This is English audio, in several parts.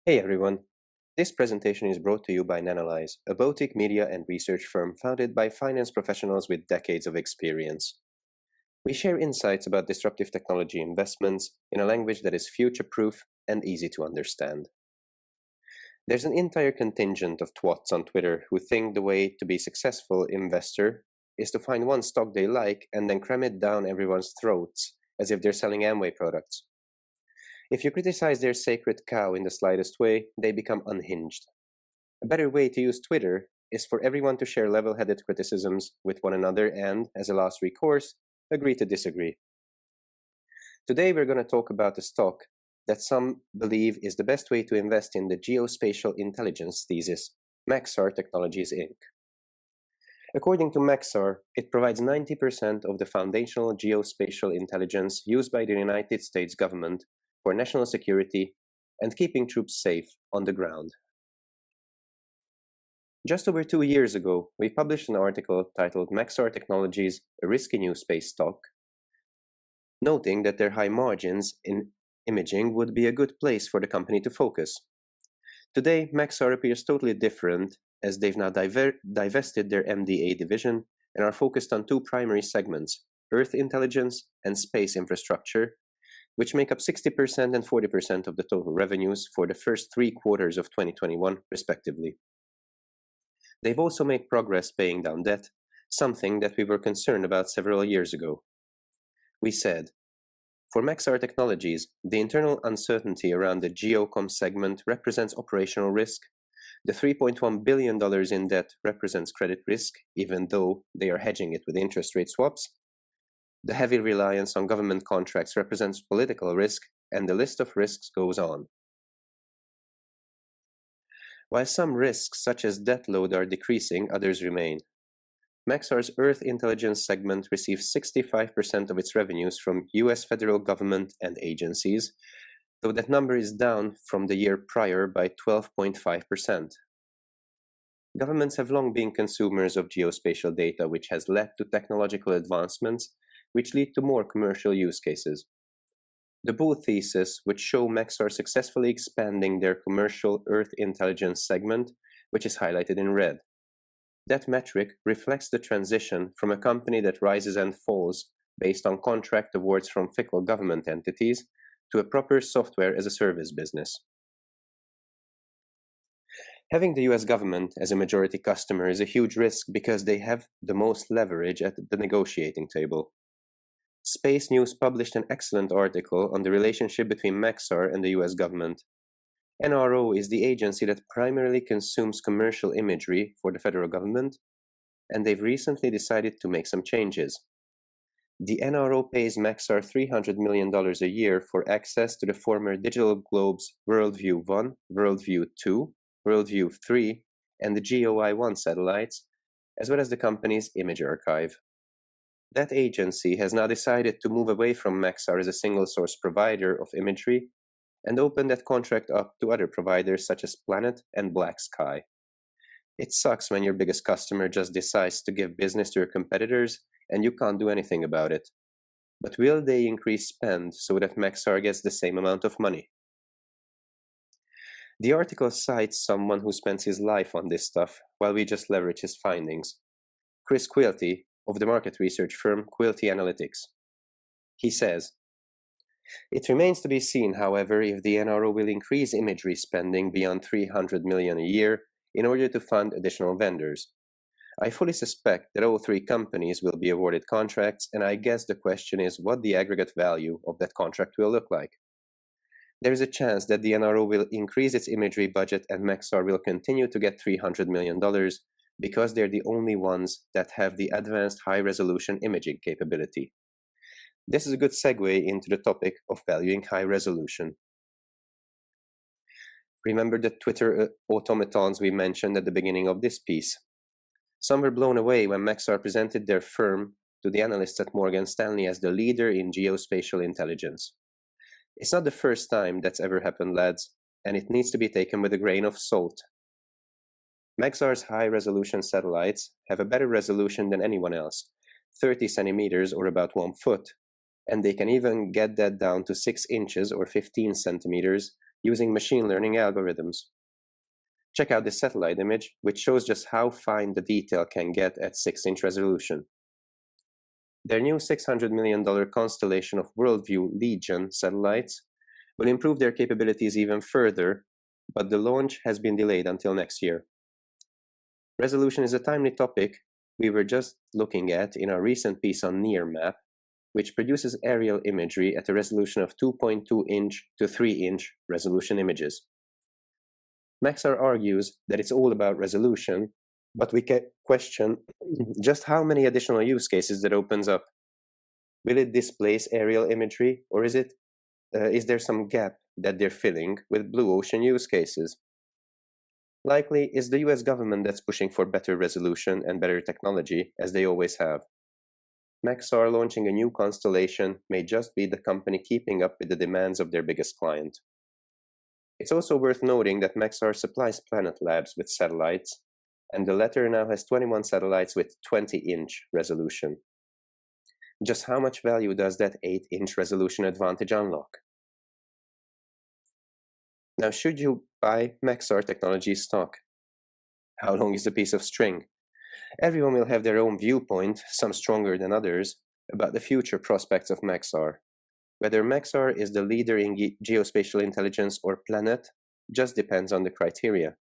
Hey everyone! This presentation is brought to you by Nanalyze, a boutique media and research firm founded by finance professionals with decades of experience. We share insights about disruptive technology investments in a language that is future-proof and easy to understand. There's an entire contingent of twats on Twitter who think the way to be a successful investor is to find one stock they like and then cram it down everyone's throats as if they're selling Amway products. If you criticize their sacred cow in the slightest way, they become unhinged. A better way to use Twitter is for everyone to share level-headed criticisms with one another and, as a last recourse, agree to disagree. Today we're going to talk about a stock that some believe is the best way to invest in the geospatial intelligence thesis, Maxar Technologies Inc. According to Maxar, it provides 90% of the foundational geospatial intelligence used by the United States government for national security and keeping troops safe on the ground. Just over 2 years ago, we published an article titled Maxar Technologies, a risky new space stock, noting that their high margins in imaging would be a good place for the company to focus. Today, Maxar appears totally different as they've now divested their MDA division and are focused on two primary segments, Earth intelligence and space infrastructure, which make up 60% and 40% of the total revenues for the first 3 quarters of 2021, respectively. They've also made progress paying down debt, something that we were concerned about several years ago. We said, for Maxar Technologies, the internal uncertainty around the Geocom segment represents operational risk. The $3.1 billion in debt represents credit risk, even though they are hedging it with interest rate swaps. The heavy reliance on government contracts represents political risk, and the list of risks goes on. While some risks, such as debt load, are decreasing, others remain. Maxar's Earth intelligence segment receives 65% of its revenues from US federal government and agencies, though that number is down from the year prior by 12.5%. Governments have long been consumers of geospatial data, which has led to technological advancements which lead to more commercial use cases. The bull thesis would show Maxar successfully expanding their commercial Earth intelligence segment, which is highlighted in red. That metric reflects the transition from a company that rises and falls based on contract awards from fickle government entities to a proper software as a service business. Having the US government as a majority customer is a huge risk because they have the most leverage at the negotiating table. Space News published an excellent article on the relationship between Maxar and the US government. NRO is the agency that primarily consumes commercial imagery for the federal government, and they've recently decided to make some changes. The NRO pays Maxar $300 million a year for access to the former Digital Globe's Worldview 1, Worldview 2, Worldview 3, and the GOI-1 satellites, as well as the company's image archive. That agency has now decided to move away from Maxar as a single-source provider of imagery and open that contract up to other providers such as Planet and Black Sky. It sucks when your biggest customer just decides to give business to your competitors and you can't do anything about it. But will they increase spend so that Maxar gets the same amount of money? The article cites someone who spends his life on this stuff while we just leverage his findings. Chris Quilty, of the market research firm Quilty Analytics. He says, it remains to be seen, however, if the NRO will increase imagery spending beyond $300 million a year in order to fund additional vendors. I fully suspect that all 3 companies will be awarded contracts, and I guess the question is what the aggregate value of that contract will look like. There is a chance that the NRO will increase its imagery budget and Maxar will continue to get $300 million because they're the only ones that have the advanced high-resolution imaging capability. This is a good segue into the topic of valuing high resolution. Remember the Twitter automatons we mentioned at the beginning of this piece? Some were blown away when Maxar presented their firm to the analysts at Morgan Stanley as the leader in geospatial intelligence. It's not the first time that's ever happened, lads, and it needs to be taken with a grain of salt. Maxar's high-resolution satellites have a better resolution than anyone else, 30 centimeters or about 1 foot, and they can even get that down to 6 inches or 15 centimeters using machine learning algorithms. Check out this satellite image, which shows just how fine the detail can get at 6-inch resolution. Their new $600 million constellation of Worldview Legion satellites will improve their capabilities even further, but the launch has been delayed until next year. Resolution is a timely topic we were just looking at in our recent piece on NearMap, which produces aerial imagery at a resolution of 2.2-inch to 3-inch resolution images. Maxar argues that it's all about resolution, but we can question just how many additional use cases that opens up. Will it displace aerial imagery, or is there some gap that they're filling with blue ocean use cases? Likely, it's the US government that's pushing for better resolution and better technology, as they always have. Maxar launching a new constellation may just be the company keeping up with the demands of their biggest client. It's also worth noting that Maxar supplies Planet Labs with satellites, and the latter now has 21 satellites with 20-inch resolution. Just how much value does that 8-inch resolution advantage unlock? Now, should you buy Maxar Technologies stock? How long is a piece of string? Everyone will have their own viewpoint, some stronger than others, about the future prospects of Maxar. Whether Maxar is the leader in geospatial intelligence or Planet just depends on the criteria.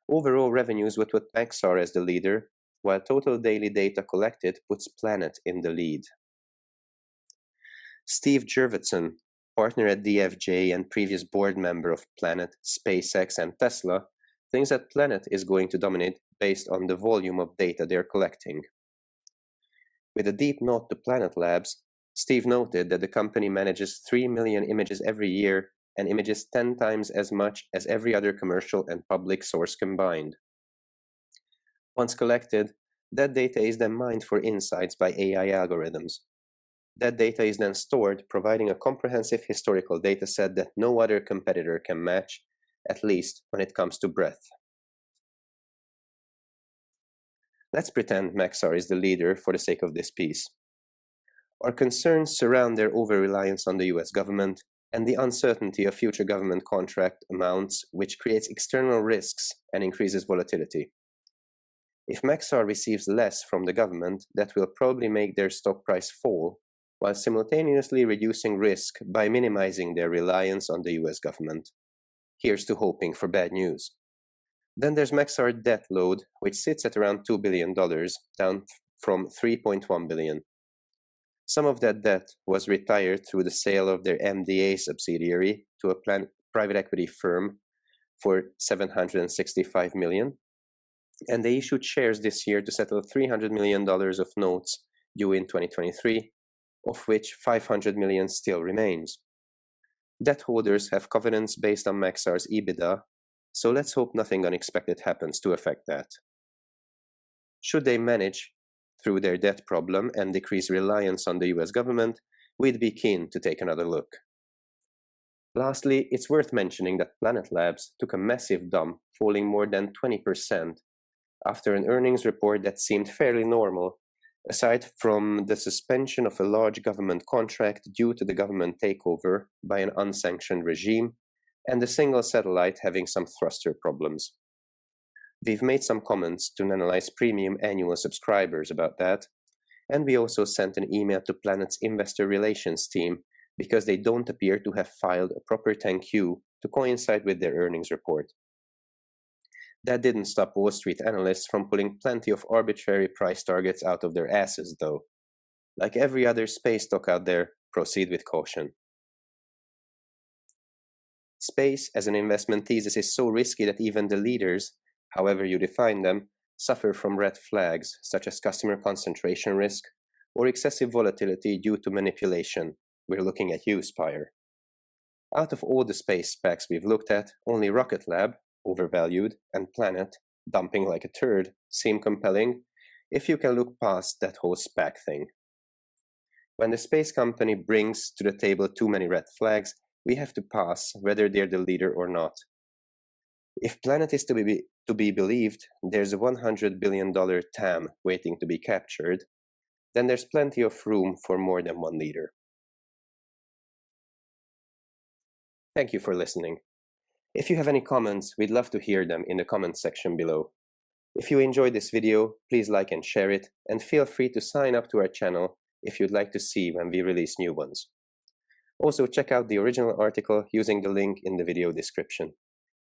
Overall revenues would put Maxar as the leader, while total daily data collected puts Planet in the lead. Steve Jurvetson, partner at DFJ and previous board member of Planet, SpaceX, and Tesla, thinks that Planet is going to dominate based on the volume of data they're collecting. With a deep note to Planet Labs, Steve noted that the company manages 3 million images every year and images 10 times as much as every other commercial and public source combined. Once collected, that data is then mined for insights by AI algorithms. That data is then stored, providing a comprehensive historical dataset that no other competitor can match, at least when it comes to breadth. Let's pretend Maxar is the leader for the sake of this piece. Our concerns surround their over-reliance on the US government and the uncertainty of future government contract amounts, which creates external risks and increases volatility. If Maxar receives less from the government, that will probably make their stock price fall, while simultaneously reducing risk by minimizing their reliance on the US government. Here's to hoping for bad news. Then there's Maxar debt load, which sits at around $2 billion, down from $3.1 billion. Some of that debt was retired through the sale of their MDA subsidiary to a private equity firm for $765 million, and they issued shares this year to settle $300 million of notes due in 2023, of which $500 million still remains. Debt holders have covenants based on Maxar's EBITDA, so let's hope nothing unexpected happens to affect that. Should they manage through their debt problem and decrease reliance on the US government, we'd be keen to take another look. Lastly, it's worth mentioning that Planet Labs took a massive dump, falling more than 20% after an earnings report that seemed fairly normal, aside from the suspension of a large government contract due to the government takeover by an unsanctioned regime and a single satellite having some thruster problems. We've made some comments to Nanalyze premium annual subscribers about that, and we also sent an email to Planet's investor relations team because they don't appear to have filed a proper 10-Q to coincide with their earnings report. That didn't stop Wall Street analysts from pulling plenty of arbitrary price targets out of their asses, though. Like every other space stock out there, proceed with caution. Space as an investment thesis is so risky that even the leaders, however you define them, suffer from red flags such as customer concentration risk or excessive volatility due to manipulation. We're looking at you, Spire. Out of all the space specs we've looked at, only Rocket Lab, overvalued, and Planet, dumping like a turd, seem compelling if you can look past that whole spec thing. When the space company brings to the table too many red flags, we have to pass whether they're the leader or not. If Planet is to be believed, there's a $100 billion TAM waiting to be captured, then there's plenty of room for more than one leader. Thank you for listening. If you have any comments, we'd love to hear them in the comments section below. If you enjoyed this video, please like and share it, and feel free to sign up to our channel if you'd like to see when we release new ones. Also, check out the original article using the link in the video description.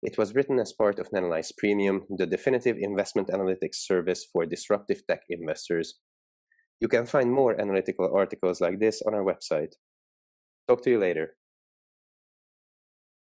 It was written as part of Nanalyze Premium, the definitive investment analytics service for disruptive tech investors. You can find more analytical articles like this on our website. Talk to you later.